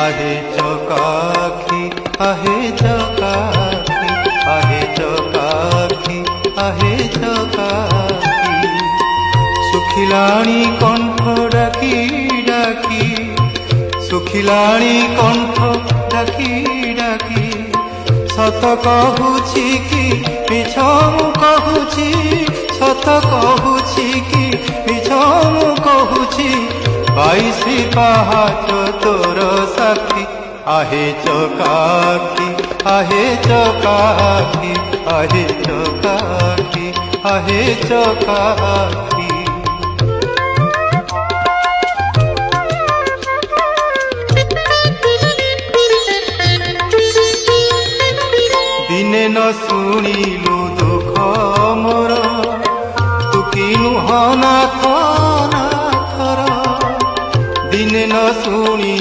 आहे चकाखी आहे चकाखी आहे चकाखी आहे चकाखी सुखिलाणी कंठ डाकी डाकी सुखिलाणी कंठ डाकी डाकी सत कहूची कि मिछ मु कहूची सत कहूची कि मिछ मु कहूची 22 पहाच तोर साक्षी आहे चकाखी आहे चकाखी आहे चकाखी आहे चकाखी दिने न शुणिलु दुख मोर तू किनु हनाथ नाथर दिने न शुणी